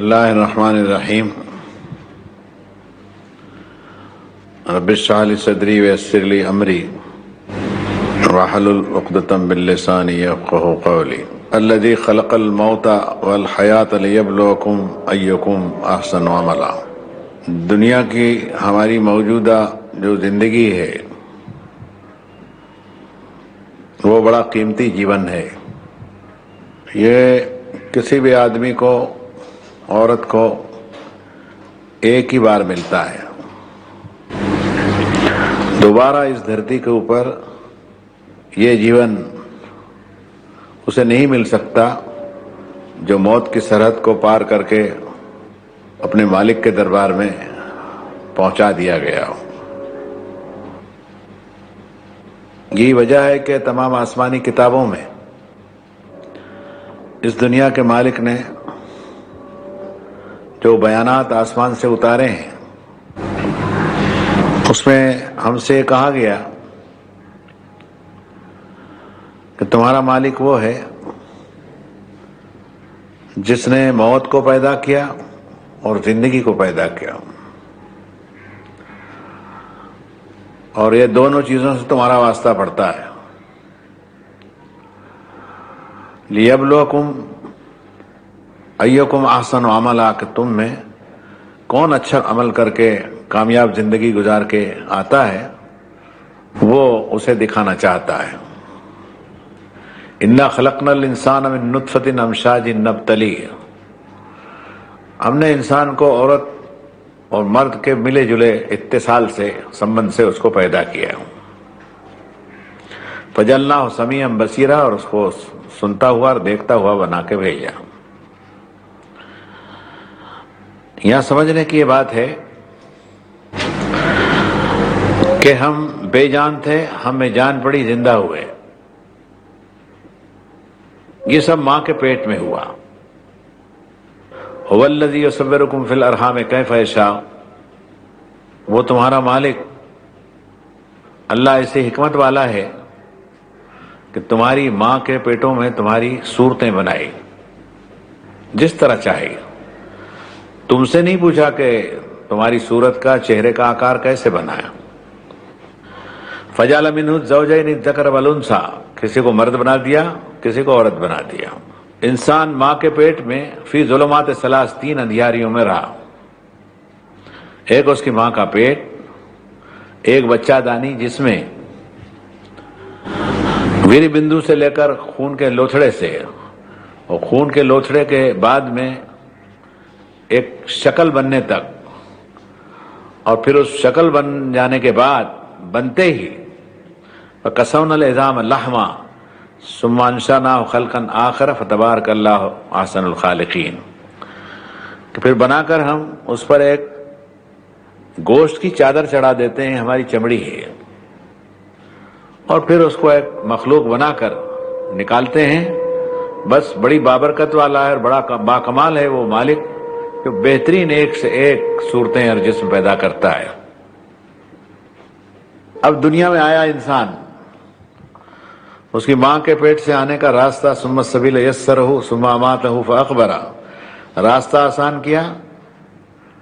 اللہ الرحمن الرحیم رب اشرح لی صدری ویسر لی امری واحلل عقدۃ من لسانی یفقہوا قولی الذی خلق الموت والحیاۃ لیبلوکم ایکم احسن عملا۔ دنیا کی ہماری موجودہ جو زندگی ہے وہ بڑا قیمتی جیون ہے۔ یہ کسی بھی آدمی کو، عورت کو ایک ہی بار ملتا ہے۔ دوبارہ اس دھرتی کے اوپر یہ جیون اسے نہیں مل سکتا جو موت کی سرحد کو پار کر کے اپنے مالک کے دربار میں پہنچا دیا گیا ہو۔ یہی وجہ ہے کہ تمام آسمانی کتابوں میں اس دنیا کے مالک نے جو بیانات آسمان سے اتارے ہیں اس میں ہم سے کہا گیا کہ تمہارا مالک وہ ہے جس نے موت کو پیدا کیا اور زندگی کو پیدا کیا، اور یہ دونوں چیزوں سے تمہارا واسطہ پڑتا ہے۔ لیبلوکم ایکم احسن عملا، کہ تم میں کون اچھا عمل کر کے کامیاب زندگی گزار کے آتا ہے وہ اسے دکھانا چاہتا ہے۔ انا خلقنا الانسان من نطفۃ امشاج نبتلیہ، ہم نے انسان کو عورت اور مرد کے ملے جلے اتصال سے، سمبند سے اس کو پیدا کیا۔ فجعلناہ سمیعا بصیرا، اور اس کو سنتا ہوا اور دیکھتا ہوا بنا کے بھیجا۔ یہاں سمجھنے کی یہ بات ہے کہ ہم بے جان تھے، ہمیں جان پڑی، زندہ ہوئے۔ یہ سب ماں کے پیٹ میں ہوا۔ هو الذی یصورکم فی الارحام کیف یشاء، وہ تمہارا مالک اللہ ایسی حکمت والا ہے کہ تمہاری ماں کے پیٹوں میں تمہاری صورتیں بنائی جس طرح چاہیے۔ تم سے نہیں پوچھا کہ تمہاری صورت کا، چہرے کا آکار کیسے بنایا۔ فجعل منہ الزوجین الذکر والانثی، کسی کو مرد بنا دیا، کسی کو عورت بنا دیا۔ انسان ماں کے پیٹ میں فی ظلمات ثلاث، تین اندھیاریوں میں رہا۔ ایک اس کی ماں کا پیٹ، ایک بچہ دانی جس میں ویری بندو سے لے کر خون کے لوتھڑے سے، اور خون کے لوتھڑے کے بعد میں ایک شکل بننے تک، اور پھر اس شکل بن جانے کے بعد بنتے ہی وَكَسَوْنَا الْعِظَامَ لَحْمًا ثُمَّ أَنشَأْنَاهُ خَلْقًا آخَرَ فَتَبَارَكَ اللَّهُ أَحْسَنُ الْخَالِقِينَ، کہ پھر بنا کر ہم اس پر ایک گوشت کی چادر چڑھا دیتے ہیں، ہماری چمڑی ہے، اور پھر اس کو ایک مخلوق بنا کر نکالتے ہیں۔ بس بڑی بابرکت والا ہے اور بڑا باکمال ہے وہ مالک جو بہترین ایک سے ایک صورتیں اور جسم پیدا کرتا ہے۔ اب دنیا میں آیا انسان، اس کی ماں کے پیٹ سے آنے کا راستہ، ثم السبیل یسرہ ثم اماتہ فاقبرہ، راستہ آسان کیا،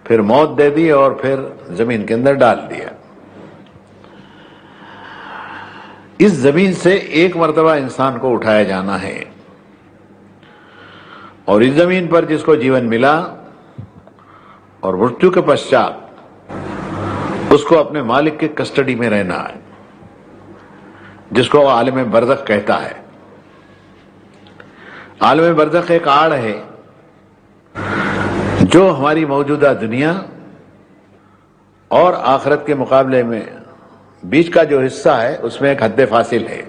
پھر موت دے دی اور پھر زمین کے اندر ڈال دیا۔ اس زمین سے ایک مرتبہ انسان کو اٹھایا جانا ہے، اور اس زمین پر جس کو جیون ملا اور مرتیو کے پشچات اس کو اپنے مالک کی کسٹڈی میں رہنا ہے، جس کو عالم برزخ کہتا ہے۔ عالم برزخ ایک آڑ ہے جو ہماری موجودہ دنیا اور آخرت کے مقابلے میں بیچ کا جو حصہ ہے اس میں ایک حد فاصل ہے۔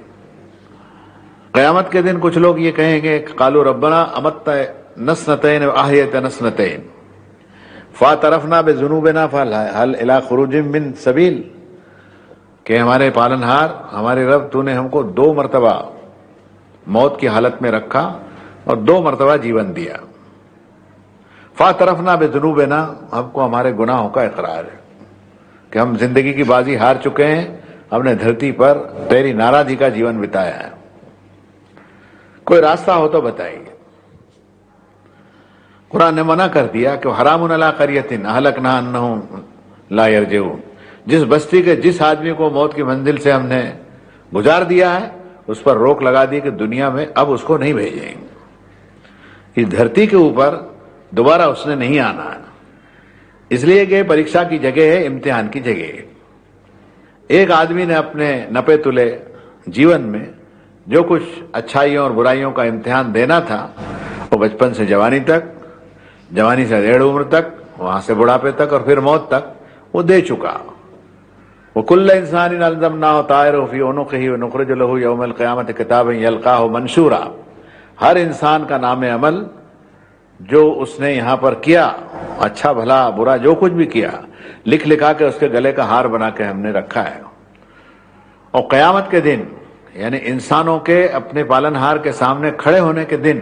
قیامت کے دن کچھ لوگ یہ کہیں گے کہ قالوا ربنا امتنا نسنتین واحییتنا نسنتین فاعترفنا بذنوبنا فهل الی خروج من سبیل، کہ ہمارے پالنہار، ہمارے رب، تو نے ہم کو 2 مرتبہ موت کی حالت میں رکھا اور 2 مرتبہ جیون دیا۔ فاعترفنا بذنوبنا، ہم کو ہمارے گناہوں کا اقرار ہے کہ ہم زندگی کی بازی ہار چکے ہیں، ہم نے دھرتی پر تیری ناراضی کا جیون بتایا ہے، کوئی راستہ ہو تو بتائیے۔ قرآن نے منع کر دیا کہ حرام علی قریۃ اہلکناھا انہم لا یرجعون، جس بستی کے جس آدمی کو موت کی منزل سے ہم نے گزار دیا ہے اس پر روک لگا دی کہ دنیا میں اب اس کو نہیں بھیجیں گے، اس دھرتی کے اوپر دوبارہ اس نے نہیں آنا ہے، اس لیے کہ پریکشا کی جگہ ہے، امتحان کی جگہ ہے۔ ایک آدمی نے اپنے نپے تلے جیون میں جو کچھ اچھائیوں اور برائیوں کا امتحان دینا تھا وہ بچپن سے جوانی تک، جوانی سے ادھیڑ عمر تک، وہاں سے بڑھاپے تک اور پھر موت تک وہ دے چکا۔ وَكُلَّ إِنسَانٍ أَلْزَمْنَاهُ طَائِرَهُ فِي عُنُقِهِ وَنُخْرِجُ لَهُ يَوْمَ الْقِيَامَةِ كِتَابًا يَلْقَاهُ مَنشُورًا، ہر انسان کا نام عمل جو اس نے یہاں پر کیا، اچھا بھلا برا جو کچھ بھی کیا، لکھ لکھا کے اس کے گلے کا ہار بنا کے ہم نے رکھا ہے، اور قیامت کے دن یعنی انسانوں کے اپنے پالنہار کے سامنے کھڑے ہونے کے دن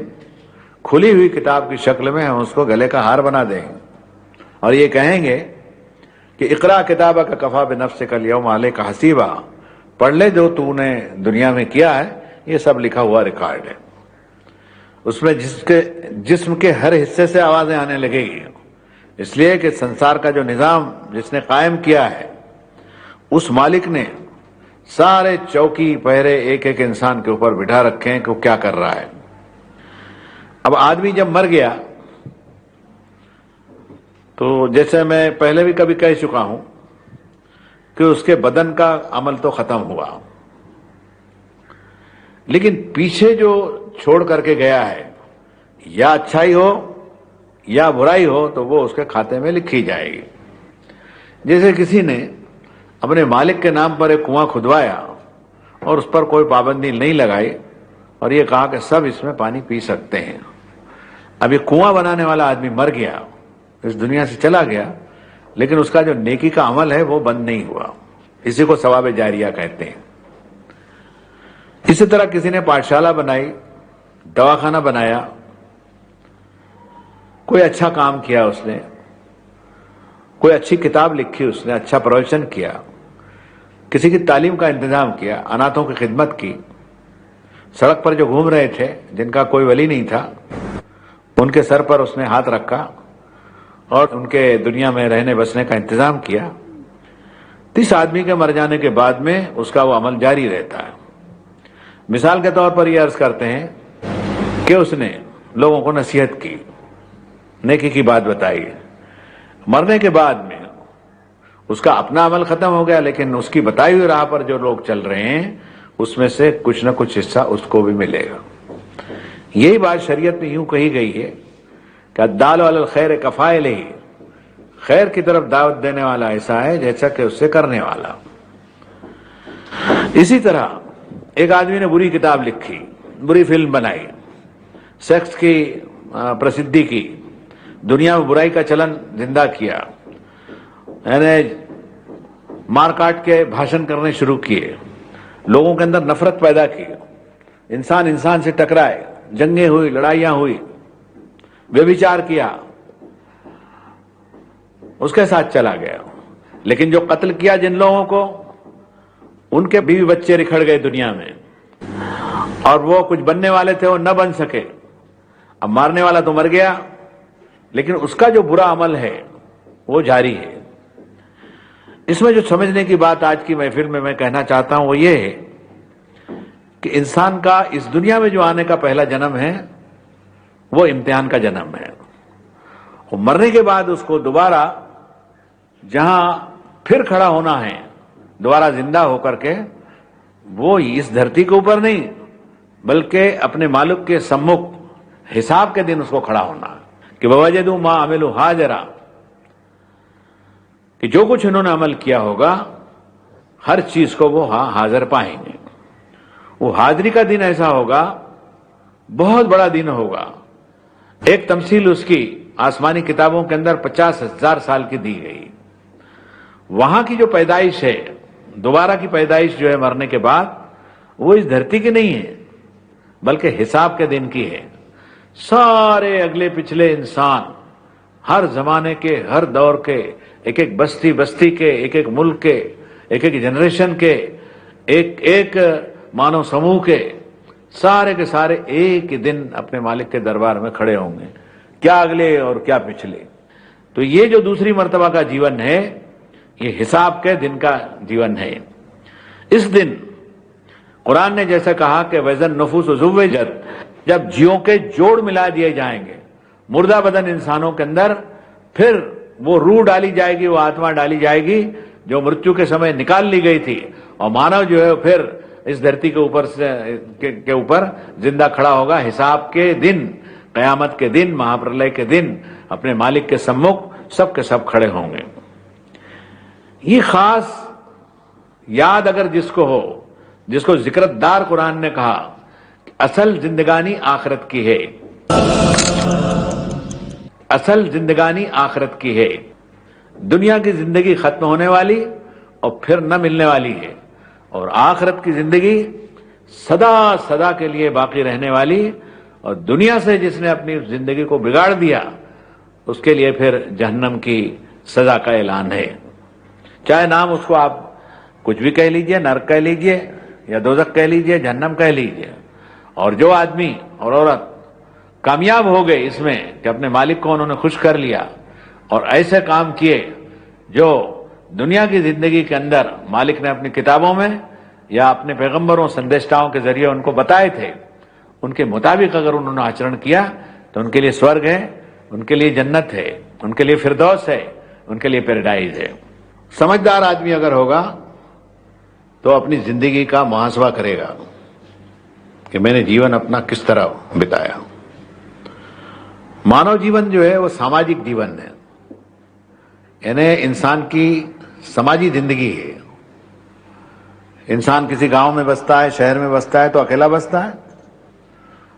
کھلی ہوئی کتاب کی شکل میں ہم اس کو گلے کا ہار بنا دیں گے اور یہ کہیں گے کہ اقرا کتابک کفی بنفسک الیوم علیک حسیبا، پڑھ لے جو تو نے دنیا میں کیا ہے، یہ سب لکھا ہوا ریکارڈ ہے۔ اس میں جسم کے ہر حصے سے آوازیں آنے لگے گی، اس لیے کہ سنسار کا جو نظام جس نے قائم کیا ہے اس مالک نے سارے چوکی پہرے ایک ایک انسان کے اوپر بٹھا رکھے ہیں کہ وہ کیا کر رہا ہے۔ اب آدمی جب مر گیا تو جیسے میں پہلے بھی کبھی کہہ چکا ہوں کہ اس کے بدن کا عمل تو ختم ہوا، لیکن پیچھے جو چھوڑ کر کے گیا ہے یا اچھائی ہو یا برائی ہو تو وہ اس کے کھاتے میں لکھی جائے گی۔ جیسے کسی نے اپنے مالک کے نام پر ایک کنواں کھدوایا اور اس پر کوئی پابندی نہیں لگائی اور یہ کہا کہ سب اس میں پانی پی سکتے ہیں، اب یہ کنواں بنانے والا آدمی مر گیا، اس دنیا سے چلا گیا، لیکن اس کا جو نیکی کا عمل ہے وہ بند نہیں ہوا، اسی کو ثواب جاریہ کہتے ہیں۔ اسی طرح کسی نے پاٹھشالہ بنائی، دواخانہ بنایا، کوئی اچھا کام کیا اس نے، کوئی اچھی کتاب لکھی اس نے، اچھا پروویژن کیا، کسی کی تعلیم کا انتظام کیا، اناتھوں کی خدمت کی، سڑک پر جو گھوم رہے تھے جن کا کوئی ولی نہیں تھا ان کے سر پر اس نے ہاتھ رکھا اور ان کے دنیا میں رہنے بسنے کا انتظام کیا، اس آدمی کے مر جانے کے بعد میں اس کا وہ عمل جاری رہتا ہے۔ مثال کے طور پر یہ عرض کرتے ہیں کہ اس نے لوگوں کو نصیحت کی، نیکی کی بات بتائی، مرنے کے بعد میں اس کا اپنا عمل ختم ہو گیا، لیکن اس کی بتائی ہوئی راہ پر جو لوگ چل رہے ہیں اس میں سے کچھ نہ کچھ حصہ اس کو بھی ملے گا۔ یہی بات شریعت میں یوں کہی گئی ہے کہ الدال علی الخیر کفاعلہ، خیر کی طرف دعوت دینے والا ایسا ہے جیسا کہ اس سے کرنے والا۔ اسی طرح ایک آدمی نے بری کتاب لکھی، بری فلم بنائی، سیکس کی پرسدھی کی، دنیا میں برائی کا چلن زندہ کیا، یعنی مار کاٹ کے بھاشن کرنے شروع کیے، لوگوں کے اندر نفرت پیدا کی، انسان انسان سے ٹکرائے، جنگیں ہوئی، لڑائیاں ہوئی، ویبچار کیا، اس کے ساتھ چلا گیا۔ لیکن جو قتل کیا جن لوگوں کو، ان کے بیوی بچے رکھڑ گئے دنیا میں، اور وہ کچھ بننے والے تھے وہ نہ بن سکے۔ اب مارنے والا تو مر گیا، لیکن اس کا جو برا عمل ہے وہ جاری ہے۔ اس میں جو سمجھنے کی بات آج کی محفل میں میں کہنا چاہتا ہوں وہ یہ ہے کہ انسان کا اس دنیا میں جو آنے کا پہلا جنم ہے وہ امتحان کا جنم ہے، اور مرنے کے بعد اس کو دوبارہ جہاں پھر کھڑا ہونا ہے دوبارہ زندہ ہو کر کے، وہ اس دھرتی کے اوپر نہیں بلکہ اپنے مالک کے سمکھ حساب کے دن اس کو کھڑا ہونا ہے کہ وَوَجَدُوا مَا عَمِلُوا حَاضِرًا، کہ جو کچھ انہوں نے عمل کیا ہوگا ہر چیز کو وہ حاضر پائیں گے۔ وہ حاضری کا دن ایسا ہوگا، بہت بڑا دن ہوگا۔ ایک تمثیل اس کی آسمانی کتابوں کے اندر 50,000 سال کی دی گئی۔ وہاں کی جو پیدائش ہے، دوبارہ کی پیدائش جو ہے مرنے کے بعد، وہ اس دھرتی کی نہیں ہے بلکہ حساب کے دن کی ہے۔ سارے اگلے پچھلے انسان، ہر زمانے کے، ہر دور کے، ایک ایک بستی کے، ایک ایک ملک کے، ایک ایک جنریشن کے، ایک ایک مانو سموہ کے، سارے کے سارے ایک ہی دن اپنے مالک کے دربار میں کھڑے ہوں گے کیا اگلے اور کیا پچھلے. تو یہ جو دوسری مرتبہ کا جیون ہے یہ حساب کے دن کا جیون ہے. اس دن قرآن نے جیسے کہا کہ وَإِذَا النُّفُوسُ زُوِّجَتْ، جب جیوں کے جوڑ ملا دیے جائیں گے مردہ بدن انسانوں کے اندر، پھر وہ روح ڈالی جائے گی، وہ آتما ڈالی جائے گی جو مرتیو کے سمے نکال لی گئی تھی، اور مانو جو ہے پھر اس دھرتی کے اوپر زندہ کھڑا ہوگا حساب کے دن، قیامت کے دن، مہاپرلے کے دن اپنے مالک کے سمکھ سب کے سب کھڑے ہوں گے. یہ خاص یاد اگر جس کو ہو، جس کو ذکرت دار قرآن نے کہا کہ اصل زندگانی آخرت کی ہے، اصل زندگانی آخرت کی ہے. دنیا کی زندگی ختم ہونے والی اور پھر نہ ملنے والی ہے، اور آخرت کی زندگی سدا سدا کے لیے باقی رہنے والی، اور دنیا سے جس نے اپنی زندگی کو بگاڑ دیا اس کے لیے پھر جہنم کی سزا کا اعلان ہے. چاہے نام اس کو آپ کچھ بھی کہہ لیجئے، نرک کہہ لیجئے یا دوزخ کہہ لیجئے، جہنم کہہ لیجئے. اور جو آدمی اور عورت کامیاب ہو گئے اس میں کہ اپنے مالک کو انہوں نے خوش کر لیا اور ایسے کام کیے جو دنیا کی زندگی کے اندر مالک نے اپنی کتابوں میں یا اپنے پیغمبروں سندیشتاؤں کے ذریعے ان کو بتائے تھے، ان کے مطابق اگر انہوں نے آچرن کیا تو ان کے لیے سورگ ہے، ان کے لیے جنت ہے، ان کے لیے فردوس ہے، ان کے لیے پیراڈائز ہے. سمجھدار آدمی اگر ہوگا تو اپنی زندگی کا محاسبہ کرے گا کہ میں نے جیون اپنا کس طرح بتایا. مانو جیون جو ہے وہ ساماجک جیون ہے، یعنی انسان کی سماجی زندگی ہے. انسان کسی گاؤں میں بستا ہے، شہر میں بستا ہے تو اکیلا بستا ہے،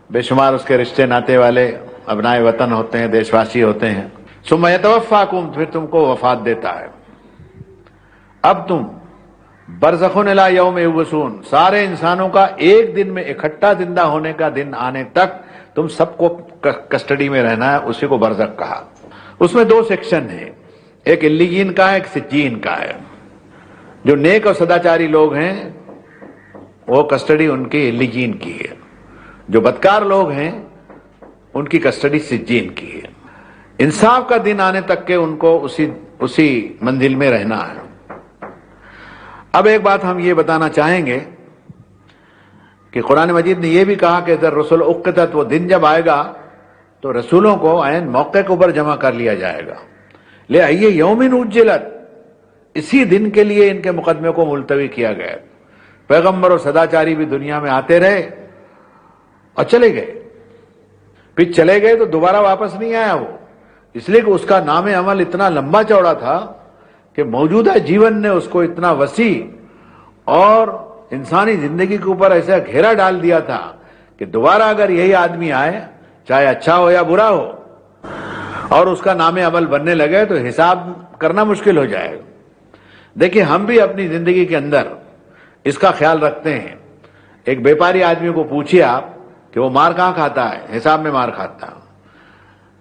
بے شمار اس کے رشتے ناتے والے ابنائے وطن ہوتے ہیں، دیشواسی ہوتے ہیں. ثم یتوفاکم، پھر تم کو وفات دیتا ہے. اب تم برزخون الی یوم یبعثون، سارے انسانوں کا ایک دن میں اکٹھا زندہ ہونے کا دن آنے تک تم سب کو کسٹڈی میں رہنا ہے. اسی کو برزخ کہا. اس میں دو سیکشن ہیں، ایک علیین کا ہے، ایک سجین کا ہے. جو نیک اور سداچاری لوگ ہیں وہ کسٹڈی ان کی علیین کی ہے، جو بدکار لوگ ہیں ان کی کسٹڈی سجین کی ہے. انصاف کا دن آنے تک کے ان کو اسی منزل میں رہنا ہے. اب ایک بات ہم یہ بتانا چاہیں گے کہ قرآن مجید نے یہ بھی کہا کہ اذا الرسل اقتت، وہ دن جب آئے گا تو رسولوں کو عین موقع کے اوپر جمع کر لیا جائے گا. لے آئیے یوم اجلت، اسی دن کے لیے ان کے مقدمے کو ملتوی کیا گیا. پیغمبر اور سداچاری بھی دنیا میں آتے رہے اور چلے گئے، پھر چلے گئے تو دوبارہ واپس نہیں آیا وہ، اس لیے کہ اس کا نام عمل اتنا لمبا چوڑا تھا کہ موجودہ جیون نے اس کو اتنا وسیع اور انسانی زندگی کے اوپر ایسا گھیرا ڈال دیا تھا کہ دوبارہ اگر یہی آدمی آئے، چاہے اچھا ہو یا برا ہو، اور اس کا نام عمل بننے لگے تو حساب کرنا مشکل ہو جائے گا. دیکھیں ہم بھی اپنی زندگی کے اندر اس کا خیال رکھتے ہیں. ایک بیپاری آدمی کو پوچھیے آپ کہ وہ مار کہاں کھاتا ہے؟ حساب میں مار کھاتا ہے.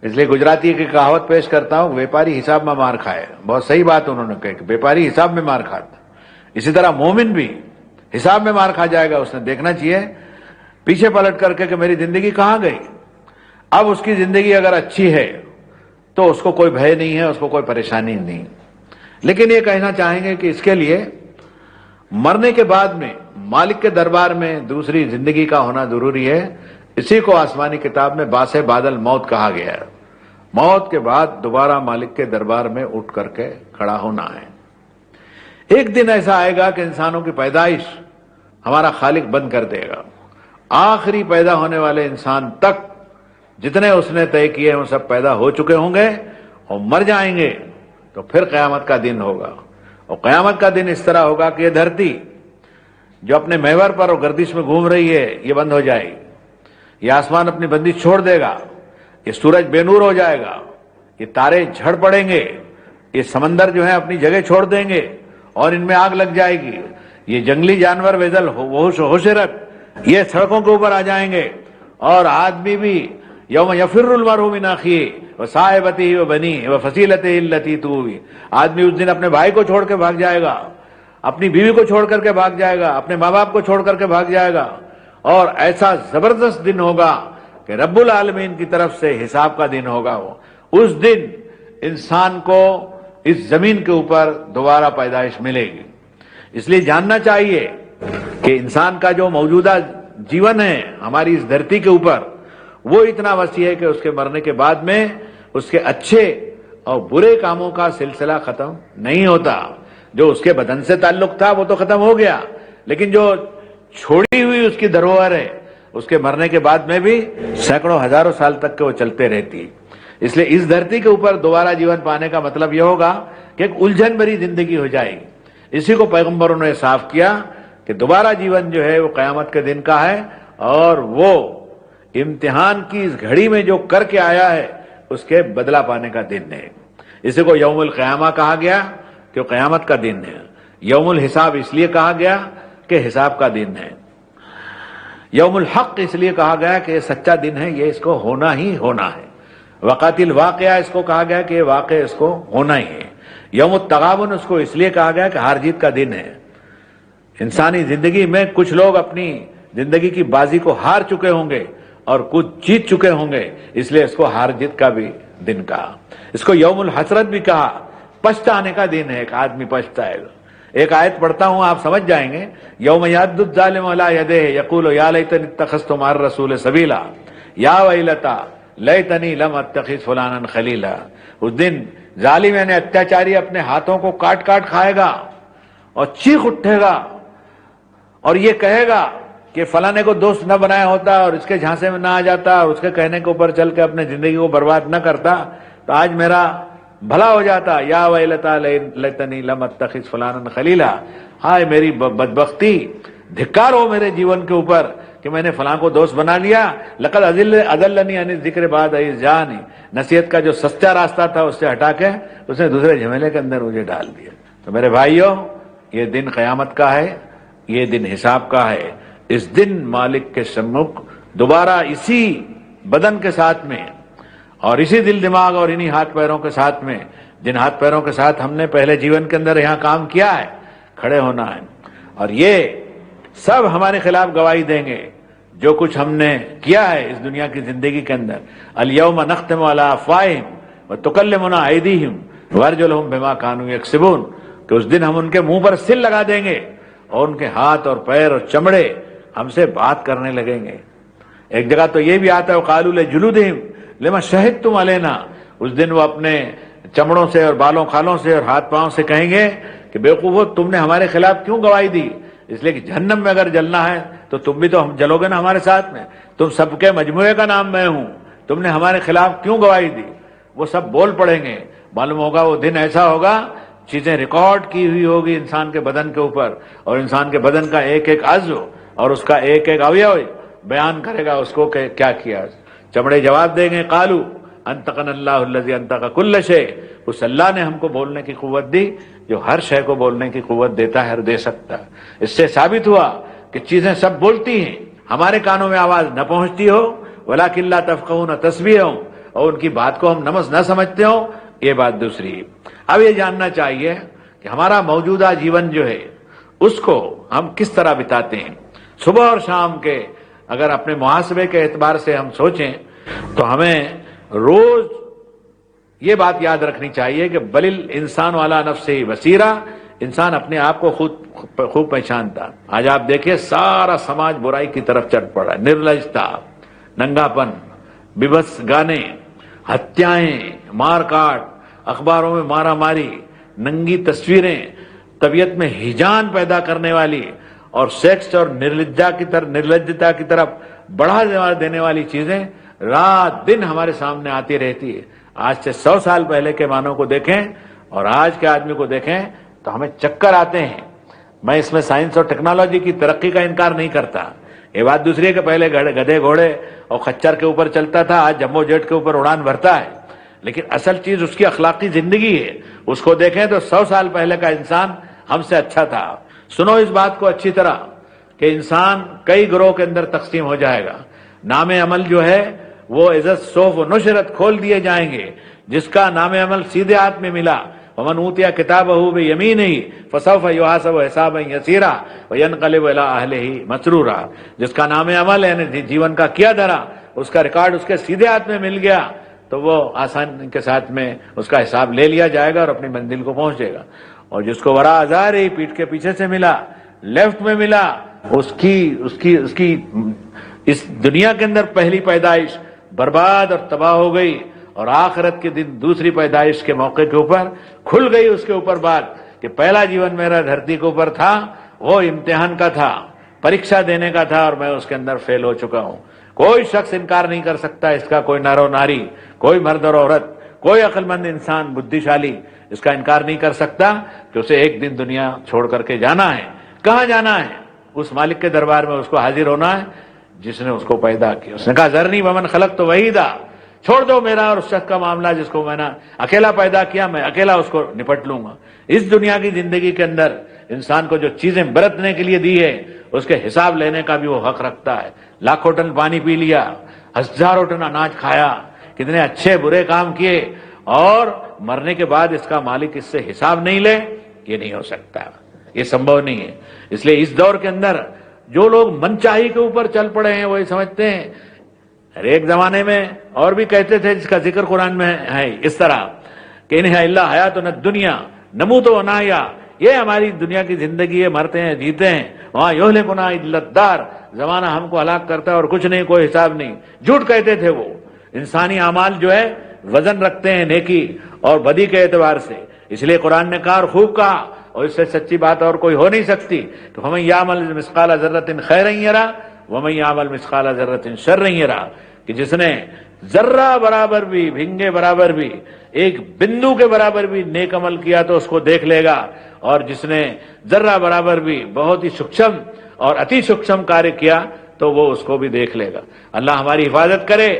اس لیے گجراتی کی کہاوت پیش کرتا ہوں، بیپاری حساب میں مار کھائے. بہت صحیح بات انہوں نے کہی کہ بیپاری حساب میں مار کھاتا. اسی طرح مومن بھی حساب میں مار کھا جائے گا. اس نے دیکھنا چاہیے پیچھے پلٹ کر کے کہ میری زندگی کہاں گئی. اب اس کی زندگی اگر اچھی ہے تو اس کو کوئی بھے نہیں ہے، اس کو کوئی پریشانی نہیں. لیکن یہ کہنا چاہیں گے کہ اس کے لیے مرنے کے بعد میں مالک کے دربار میں دوسری زندگی کا ہونا ضروری ہے. اسی کو آسمانی کتاب میں باس بعد الموت کہا گیا ہے. موت کے بعد دوبارہ مالک کے دربار میں اٹھ کر کے کھڑا ہونا ہے. ایک دن ایسا آئے گا کہ انسانوں کی پیدائش ہمارا خالق بند کر دے گا. آخری پیدا ہونے والے انسان تک جتنے اس نے طے کیے ہیں وہ سب پیدا ہو چکے ہوں گے اور مر جائیں گے. تو پھر قیامت کا دن ہوگا، اور قیامت کا دن اس طرح ہوگا کہ یہ دھرتی جو اپنے محور پر اور گردش میں گھوم رہی ہے یہ بند ہو جائے گی. یہ آسمان اپنی بندش چھوڑ دے گا، یہ سورج بے نور ہو جائے گا، یہ تارے جھڑ پڑیں گے، یہ سمندر جو ہے اپنی جگہ چھوڑ دیں گے اور ان میں آگ لگ جائے گی. یہ جنگلی جانور ویزل ہوشرت یہ سڑکوں کے اوپر آ جائیں گے، اور آدمی بھی یوم یفر المرء من اخیہ وصاحبتہ وبنیہ وفصیلتہ التی تؤویہ، آدمی اس دن اپنے بھائی کو چھوڑ کے بھاگ جائے گا، اپنی بیوی کو چھوڑ کر کے بھاگ جائے گا، اپنے ماں باپ کو چھوڑ کر کے بھاگ جائے گا. اور ایسا زبردست دن ہوگا کہ کہ رب العالمین کی طرف سے حساب کا دن ہوگا، وہ اس دن انسان کو اس زمین کے اوپر دوبارہ پیدائش ملے گی۔ اس لیے جاننا چاہیے کہ انسان کا جو موجودہ جیون ہے ہماری اس دھرتی کے اوپر، وہ اتنا وسیع ہے کہ اس کے مرنے کے بعد میں اس کے اچھے اور برے کاموں کا سلسلہ ختم نہیں ہوتا۔ جو اس کے بدن سے تعلق تھا وہ تو ختم ہو گیا، لیکن جو چھوڑی ہوئی اس کی دھروہر ہے اس کے مرنے کے بعد میں بھی سینکڑوں ہزاروں سال تک کہ وہ چلتے رہتی۔ اس لیے اس دھرتی کے اوپر دوبارہ جیون پانے کا مطلب یہ ہوگا کہ ایک الجھن بھری زندگی ہو جائے گی۔ اسی کو پیغمبروں نے صاف کیا کہ دوبارہ جیون جو ہے وہ قیامت کے دن کا ہے، اور وہ امتحان کی اس گھڑی میں جو کر کے آیا ہے اس کے بدلہ پانے کا دن ہے۔ اسی کو یوم القیامہ کہا گیا کہ وہ قیامت کا دن ہے۔ یوم الحساب اس لیے کہا گیا کہ حساب کا دن ہے۔ یوم الحق اس لیے کہا گیا کہ یہ سچا دن ہے، یہ اس کو ہونا ہی ہونا ہے۔ وقت الواقعہ اس کو کہا گیا کہ یہ واقع اس کو ہونا ہی ہے۔ یوم التغابن اس کو اس لیے کہا گیا کہ ہار جیت کا دن ہے۔ انسانی زندگی میں کچھ لوگ اپنی زندگی کی بازی کو ہار چکے ہوں گے اور کچھ جیت چکے ہوں گے، اس لیے اس کو ہار جیت کا بھی دن کہا۔ اس کو یوم الحسرت بھی کہا، پچھتانے کا دن ہے، ایک آدمی پچھتائے گا۔ ایک آیت پڑھتا ہوں آپ سمجھ جائیں گے۔ یوم یعض الظالم علی یدیہ یقول یا لیتنی اتخذت مع الرسول سبیلا یا ویلتا لیتنی لم اتخذ فلانا خلیلا۔ اس دن ظالم یعنی اتیاچاری اپنے ہاتھوں کو کاٹ کاٹ کھائے گا اور چیخ اٹھے گا اور یہ کہے گا کہ فلانے کو دوست نہ بنایا ہوتا اور اس کے جھانسے میں نہ آ جاتا اور اس کے کہنے کے اوپر چل کے اپنے زندگی کو برباد نہ کرتا تو آج میرا بھلا ہو جاتا۔ یا ویلتا لیتنی لم اتخذ فلانا خلیلا، ہائے میری بدبختی، دھکار ہو میرے جیون کے اوپر کہ میں نے فلاں کو دوست بنا لیا۔ لقد اضلنی عن الذکر بعد اذ جاءنی، نصیحت کا جو سچا راستہ تھا اس سے ہٹا کے اس نے دوسرے جھمیلے کے اندر مجھے ڈال دیا۔ تو میرے بھائیوں، یہ دن قیامت کا ہے، یہ دن حساب کا ہے۔ اس دن مالک کے سمکھ دوبارہ اسی بدن کے ساتھ میں اور اسی دل دماغ اور انہی ہاتھ پیروں کے ساتھ میں، جن ہاتھ پیروں کے ساتھ ہم نے پہلے جیون کے اندر یہاں کام کیا ہے، کھڑے ہونا ہے، اور یہ سب ہمارے خلاف گواہی دیں گے جو کچھ ہم نے کیا ہے اس دنیا کی زندگی کے اندر۔ الیوم نختم علی افواہہم وتکلمنا ایدیہم وارجلہم بما کانوا یکسبون، کہ اس دن ہم ان کے منہ پر سل لگا دیں گے اور ان کے ہاتھ اور پیر اور چمڑے ہم سے بات کرنے لگیں گے۔ ایک جگہ تو یہ بھی آتا ہے وقالوا لجلودہم لما شہدتم علینا، اس دن وہ اپنے چمڑوں سے اور بالوں کھالوں سے اور ہاتھ پاؤں سے کہیں گے کہ بیوقوفو تم نے ہمارے خلاف کیوں گواہی دی؟ اس لیے کہ جہنم میں اگر جلنا ہے تو تم بھی تو ہم جلو گے نا ہمارے ساتھ میں، تم سب کے مجموعے کا نام میں ہوں، تم نے ہمارے خلاف کیوں گواہی دی؟ وہ سب بول پڑیں گے۔ معلوم ہوگا وہ دن ایسا ہوگا، چیزیں ریکارڈ کی ہوئی ہوگی انسان کے بدن کے اوپر، اور انسان کے بدن کا ایک ایک عضو اور اس کا ایک ایک اویو بیان کرے گا اس کو کہ کیا کیا۔ چمڑے جواب دیں گے قالوا انطقنا اللہ الذی انطق کل شیء، اس اللہ نے ہم کو بولنے کی قوت دی جو ہر شے کو بولنے کی قوت دیتا ہے اور دے سکتا ہے۔ اس سے ثابت ہوا کہ چیزیں سب بولتی ہیں، ہمارے کانوں میں آواز نہ پہنچتی ہو، ولکن لا تفقهون تسبیحهم، اور ان کی بات کو ہم نہ سمجھتے ہوں، یہ بات دوسری۔ اب یہ جاننا چاہیے کہ ہمارا موجودہ جیون جو ہے اس کو ہم کس طرح بتاتے ہیں۔ صبح اور شام کے اگر اپنے محاسبے کے اعتبار سے ہم سوچیں تو ہمیں روز یہ بات یاد رکھنی چاہیے کہ بل الانسان علی نفسہ بصیرہ، انسان اپنے آپ کو خوب پہچانتا۔ آج آپ دیکھیں سارا سماج برائی کی طرف چل پڑا ہے، نرلجتا، ننگاپن، بیبس گانے، ہتیائیں، مار کاٹ، اخباروں میں مارا ماری، ننگی تصویریں، طبیعت میں ہیجان پیدا کرنے والی اور سیکس اور نرلجتا کی طرف بڑھا دینے والی چیزیں رات دن ہمارے سامنے آتی رہتی ہے۔ آج سے 100 سال پہلے کے معنوں کو دیکھیں اور آج کے آدمی کو دیکھیں تو ہمیں چکر آتے ہیں۔ میں اس میں سائنس اور ٹیکنالوجی کی ترقی کا انکار نہیں کرتا، یہ بات دوسری ہے کہ پہلے گدھے گھوڑے اور خچر کے اوپر چلتا تھا، آج جمبو جیٹ کے اوپر اڑان بھرتا ہے، لیکن اصل چیز اس کی اخلاقی زندگی ہے۔ اس کو دیکھیں تو 100 سال پہلے کا انسان ہم سے اچھا تھا۔ سنو اس بات کو اچھی طرح کہ انسان کئی گروہ کے اندر تقسیم ہو جائے گا۔ نام عمل جو ہے وہ عزت صوف و نشرت کھول دیے جائیں گے۔ جس کا نام عمل سیدھے ہاتھ میں ملا، ومن اوتي كتابه بيمينه فسوف يحاسب حسابا يسيرا وينقلب الى اهله مسرورا، جس کا نام عمل یعنی جیون کا کیا دھرا اس کا ریکارڈ اس کے سیدھے ہاتھ میں مل گیا تو وہ آسانی کے ساتھ میں اس کا حساب لے لیا جائے گا اور اپنی منزل کو پہنچے گا. اور جس کو ورا ظہری پیٹھ کے پیچھے سے ملا، لیفٹ میں ملا، اس کی اس دنیا کے اندر پہلی پیدائش برباد اور تباہ ہو گئی، اور آخرت کے دن دوسری پیدائش کے موقع کے اوپر کھل گئی اس کے اوپر بات کہ پہلا جیون میرا دھرتی کے اوپر تھا، وہ امتحان کا تھا، پریکشا دینے کا تھا، اور میں اس کے اندر فیل ہو چکا ہوں. کوئی شخص انکار نہیں کر سکتا اس کا، کوئی نر و ناری، کوئی مرد اور عورت، کوئی عقل مند انسان، بدھیشالی اس کا انکار نہیں کر سکتا کہ اسے ایک دن دنیا چھوڑ کر کے جانا ہے. کہاں جانا ہے؟ اس مالک کے دربار میں اس کو حاضر ہونا ہے جس نے اس کو پیدا کیا. اس نے کہا ذرنی ومن خلقت وحیدا، چھوڑ دو میرا اور اس شخص کا معاملہ جس کو میں نے اکیلا پیدا کیا، میں اکیلا اس کو نپٹ لوں گا. اس دنیا کی زندگی کے اندر انسان کو جو چیزیں برتنے کے لیے دی ہے اس کے حساب لینے کا بھی وہ حق رکھتا ہے. لاکھوں ٹن پانی پی لیا، ہزاروں ٹن اناج کھایا، کتنے اچھے برے کام کیے، اور مرنے کے بعد اس کا مالک اس سے حساب نہیں لے، یہ نہیں ہو سکتا، یہ سمبھو نہیں ہے. اس لیے اس دور کے اندر جو لوگ منچاہی کے اوپر چل پڑے ہیں وہ یہ سمجھتے ہیں. ایک زمانے میں اور بھی کہتے تھے جس کا ذکر قرآن میں ہے اس طرح کہ انہیں اللہ حیات نہ دنیا نموت و نایا، یہ ہماری دنیا کی زندگی ہے، مرتے ہیں جیتے ہیں، وہاں یہلکنا الا الدار، زمانہ ہم کو ہلاک کرتا ہے اور کچھ نہیں، کوئی حساب نہیں. جھوٹ کہتے تھے وہ. انسانی اعمال جو ہے وزن رکھتے ہیں نیکی اور بدی کے اعتبار سے. اس لیے قرآن نے کہا اور خوب کہا، اور اس سے سچی بات اور کوئی ہو نہیں سکتی. تو فمن یعمل مثقال ذرۃ خیرا یرا ومن یعمل مثقال ذرۃ شرا یرا، کہ جس نے ذرہ برابر بھی، بھنگے برابر بھی، ایک بندو کے برابر بھی نیک عمل کیا تو اس کو دیکھ لے گا، اور جس نے ذرہ برابر بھی بہت ہی سوکشم اور اتی سوکشم کاریہ کیا تو وہ اس کو بھی دیکھ لے گا. اللہ ہماری حفاظت کرے،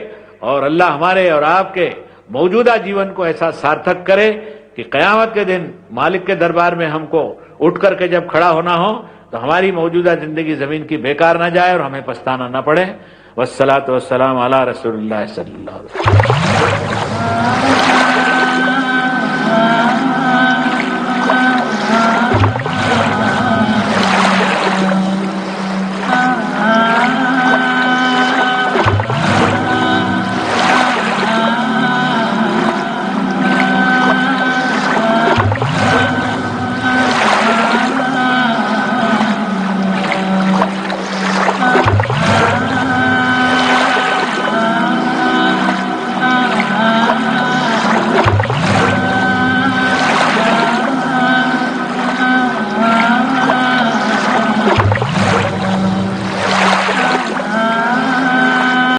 اور اللہ ہمارے اور آپ کے موجودہ جیون کو ایسا سارتھک کرے کہ قیامت کے دن مالک کے دربار میں ہم کو اٹھ کر کے جب کھڑا ہونا ہو تو ہماری موجودہ زندگی زمین کی بیکار نہ جائے اور ہمیں پچھتانا نہ پڑے. والصلاۃ والسلام علی رسول اللہ صلی اللہ علیہ وسلم.